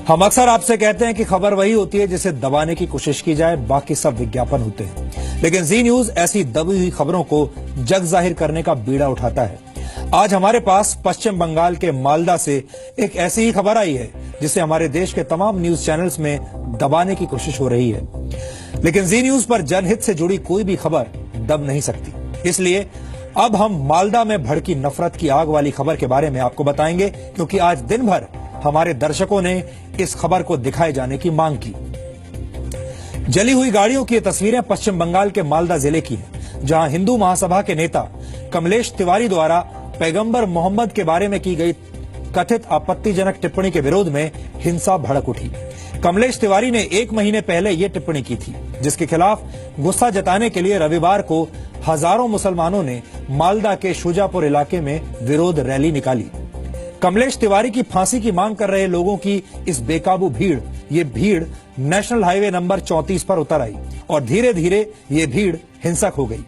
हम अक्सर आपसे कहते हैं कि खबर वही होती है जिसे दबाने की कोशिश की जाए, बाकी सब विज्ञापन होते हैं। लेकिन जी न्यूज ऐसी दबी हुई खबरों को जग जाहिर करने का बीड़ा उठाता है। आज हमारे पास पश्चिम बंगाल के मालदा से एक ऐसी ही खबर आई है जिसे हमारे देश के तमाम न्यूज चैनल्स में दबाने की कोशिश हो रही है। लेकिन जी न्यूज पर जनहित से जुड़ी कोई भी खबर दब नहीं सकती। इसलिए अब हम मालदा में भड़की नफरत की आग वाली खबर के बारे में आपको बताएंगे, क्योंकि आज दिन भर हमारे दर्शकों ने इस खबर को दिखाए जाने की मांग की। जली हुई गाड़ियों की ये तस्वीरें पश्चिम बंगाल के मालदा जिले की हैं, जहां हिंदू महासभा के नेता कमलेश तिवारी द्वारा पैगंबर मोहम्मद के बारे में की गई कथित आपत्तिजनक टिप्पणी के विरोध में हिंसा भड़क उठी। कमलेश तिवारी ने 1 महीने पहले ये टिप्पणी की थी, जिसके खिलाफ गुस्सा जताने के लिए रविवार को हजारों मुसलमानों ने मालदा के शुजापुर इलाके में विरोध रैली निकाली। कमलेश तिवारी की फांसी की मांग कर रहे लोगों की इस बेकाबू भीड़ नेशनल हाईवे नंबर 34 पर उतर आई और धीरे धीरे ये भीड़ हिंसक हो गई।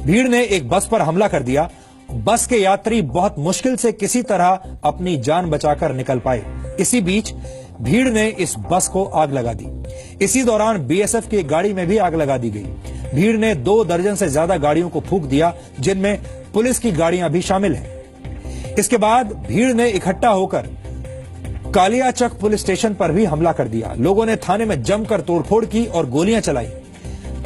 भीड़ ने एक बस पर हमला कर दिया। बस के यात्री बहुत मुश्किल से किसी तरह अपनी जान बचाकर निकल पाए। इसी बीच भीड़ ने इस बस को आग लगा दी। इसी दौरान बीएसएफ की एक गाड़ी में भी आग लगा दी गई। भीड़ ने 2 दर्जन से ज्यादा गाड़ियों को फूंक दिया, जिनमें पुलिस की गाड़ियां भी शामिल हैं। इसके बाद भीड़ ने इकट्ठा होकर कालियाचक पुलिस स्टेशन पर भी हमला कर दिया। लोगों ने थाने में जमकर तोड़फोड़ की और गोलियां चलाई।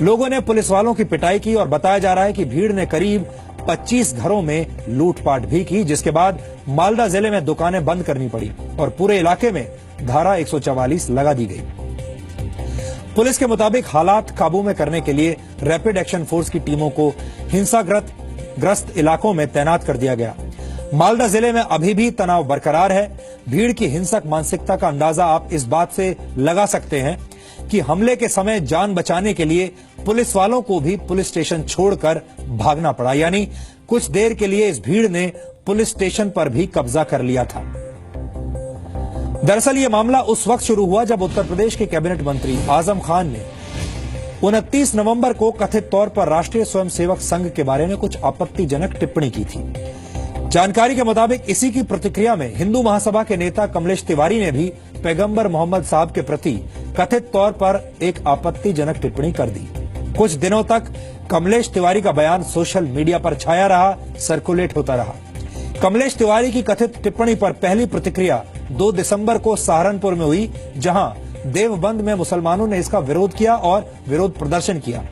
लोगों ने पुलिस वालों की पिटाई की और बताया जा रहा है कि भीड़ ने करीब 25 घरों में लूटपाट भी की, जिसके बाद मालदा जिले में दुकानें बंद करनी पड़ी और पूरे इलाके में धारा 144 लगा दी गई। पुलिस के मुताबिक हालात काबू में करने के लिए रैपिड एक्शन फोर्स की टीमों को हिंसाग्रस्त इलाकों में तैनात कर दिया गया। मालदा जिले में अभी भी तनाव बरकरार है। भीड़ की हिंसक मानसिकता का अंदाजा आप इस बात से लगा सकते हैं कि हमले के समय जान बचाने के लिए पुलिस वालों को भी पुलिस स्टेशन छोड़कर भागना पड़ा, यानी कुछ देर के लिए इस भीड़ ने पुलिस स्टेशन पर भी कब्जा कर लिया था। दरअसल ये मामला उस वक्त शुरू हुआ जब उत्तर प्रदेश के कैबिनेट मंत्री आजम खान ने 29 नवंबर को कथित तौर पर राष्ट्रीय स्वयंसेवक संघ के बारे में कुछ आपत्तिजनक टिप्पणी की थी। जानकारी के मुताबिक इसी की प्रतिक्रिया में हिंदू महासभा के नेता कमलेश तिवारी ने भी पैगंबर मोहम्मद साहब के प्रति कथित तौर पर एक आपत्तिजनक टिप्पणी कर दी। कुछ दिनों तक कमलेश तिवारी का बयान सोशल मीडिया पर छाया रहा, सर्कुलेट होता रहा। कमलेश तिवारी की कथित टिप्पणी पर पहली प्रतिक्रिया 2 दिसंबर को सहारनपुर में हुई, जहां देवबंद में मुसलमानों ने इसका विरोध किया और विरोध प्रदर्शन किया।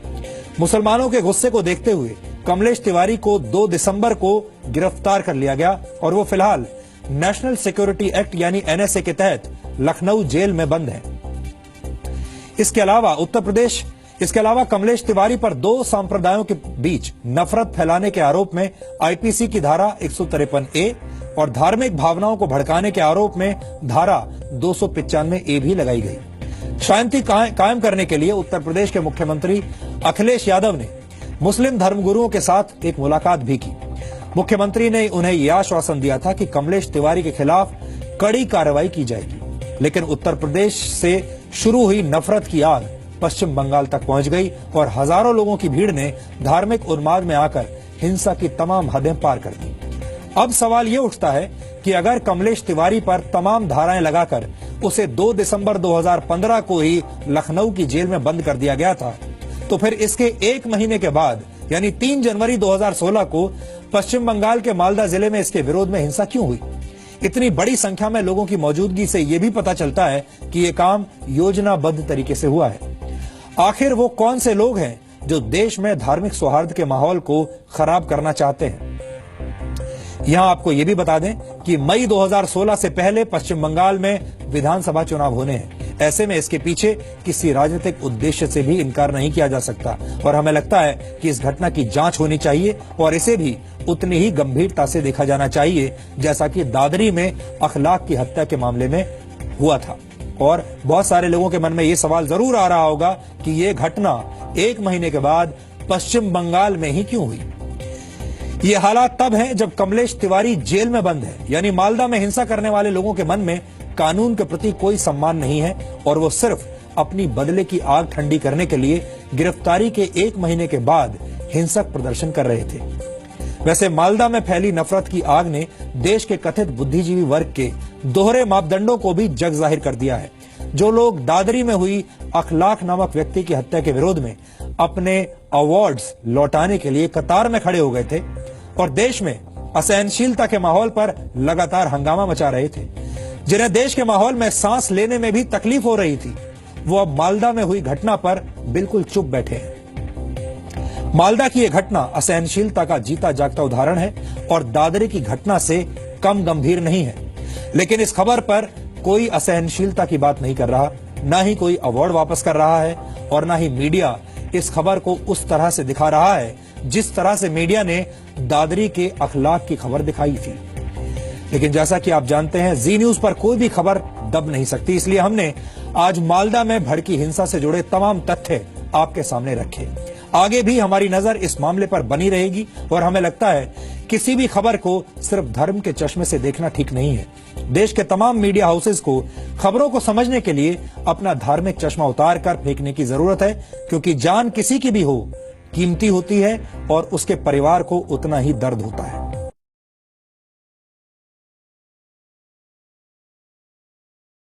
मुसलमानों के गुस्से को देखते हुए कमलेश तिवारी को 2 दिसंबर को गिरफ्तार कर लिया गया और वो फिलहाल नेशनल सिक्योरिटी एक्ट यानी एनएसए के तहत लखनऊ जेल में बंद है। इसके अलावा कमलेश तिवारी पर 2 संप्रदायों के बीच नफरत फैलाने के आरोप में आईपीसी की धारा 153A और धार्मिक भावनाओं को भड़काने के आरोप में धारा 295A भी लगाई गई। शांति कायम करने के लिए उत्तर प्रदेश के मुख्यमंत्री अखिलेश यादव ने मुस्लिम धर्मगुरुओं के साथ एक मुलाकात भी की। मुख्यमंत्री ने उन्हें यह आश्वासन दिया था कि कमलेश तिवारी के खिलाफ कड़ी कार्रवाई की जाएगी। लेकिन उत्तर प्रदेश से शुरू हुई नफरत की आग पश्चिम बंगाल तक पहुंच गई और हजारों लोगों की भीड़ ने धार्मिक उन्माद में आकर हिंसा की तमाम हदें पार कर दी। अब सवाल ये उठता है कि अगर कमलेश तिवारी पर तमाम धाराएं लगाकर उसे 2 दिसंबर 2015 को ही लखनऊ की जेल में बंद कर दिया गया था, तो फिर इसके 1 महीने के बाद यानी 3 जनवरी 2016 को पश्चिम बंगाल के मालदा जिले में इसके विरोध में हिंसा क्यों हुई? इतनी बड़ी संख्या में लोगों की मौजूदगी से यह भी पता चलता है कि यह काम योजनाबद्ध तरीके से हुआ है। आखिर वो कौन से लोग हैं जो देश में धार्मिक सौहार्द के माहौल को खराब करना चाहते हैं? यहां आपको यह भी बता दें कि मई 2016 से पहले पश्चिम बंगाल में विधानसभा चुनाव होने हैं। ऐसे में इसके पीछे किसी राजनीतिक उद्देश्य से भी इनकार नहीं किया जा सकता और हमें लगता है कि इस घटना की जांच होनी चाहिए और इसे भी उतनी ही गंभीरता से देखा जाना चाहिए जैसा कि दादरी में अखलाक की हत्या के मामले में हुआ था। और बहुत सारे लोगों के मन में ये सवाल जरूर आ रहा होगा कि ये घटना 1 महीने के बाद पश्चिम बंगाल में ही क्यों हुई। ये हालात तब हैं जब कमलेश तिवारी जेल में बंद है, यानी मालदा में हिंसा करने वाले लोगों के मन में कानून के प्रति कोई सम्मान नहीं है और वो सिर्फ अपनी बदले की आग ठंडी करने के लिए गिरफ्तारी के 1 महीने के बाद हिंसक प्रदर्शन कर रहे थे। वैसे मालदा में फैली नफरत की आग ने देश के कथित बुद्धिजीवी वर्ग के दोहरे मापदंडों को भी जग जाहिर कर दिया है। जो लोग दादरी में हुई अखलाक नामक व्यक्ति की हत्या के विरोध में अपने अवार्ड्स लौटाने के लिए कतार में खड़े हो गए थे और देश में असहनशीलता के माहौल पर लगातार हंगामा मचा रहे थे, जिन्हें देश के माहौल में सांस लेने में भी तकलीफ हो रही थी, वो अब मालदा में हुई घटना पर बिल्कुल चुप बैठे हैं। मालदा की यह घटना असहनशीलता का जीता जागता उदाहरण है और दादरी की घटना से कम गंभीर नहीं है। लेकिन इस खबर पर कोई असहनशीलता की बात नहीं कर रहा, ना ही कोई अवार्ड वापस कर रहा है और ना ही मीडिया इस खबर को उस तरह से दिखा रहा है जिस तरह से मीडिया ने दादरी के अखलाक की खबर दिखाई थी। लेकिन जैसा कि आप जानते हैं, जी न्यूज पर कोई भी खबर दब नहीं सकती, इसलिए हमने आज मालदा में भड़की हिंसा से जुड़े तमाम तथ्य आपके सामने रखे। आगे भी हमारी नजर इस मामले पर बनी रहेगी और हमें लगता है किसी भी खबर को सिर्फ धर्म के चश्मे से देखना ठीक नहीं है। देश के तमाम मीडिया हाउसेस को खबरों को समझने के लिए अपना धार्मिक चश्मा उतार कर फेंकने की जरूरत है, क्योंकि जान किसी की भी हो कीमती होती है और उसके परिवार को उतना ही दर्द होता है।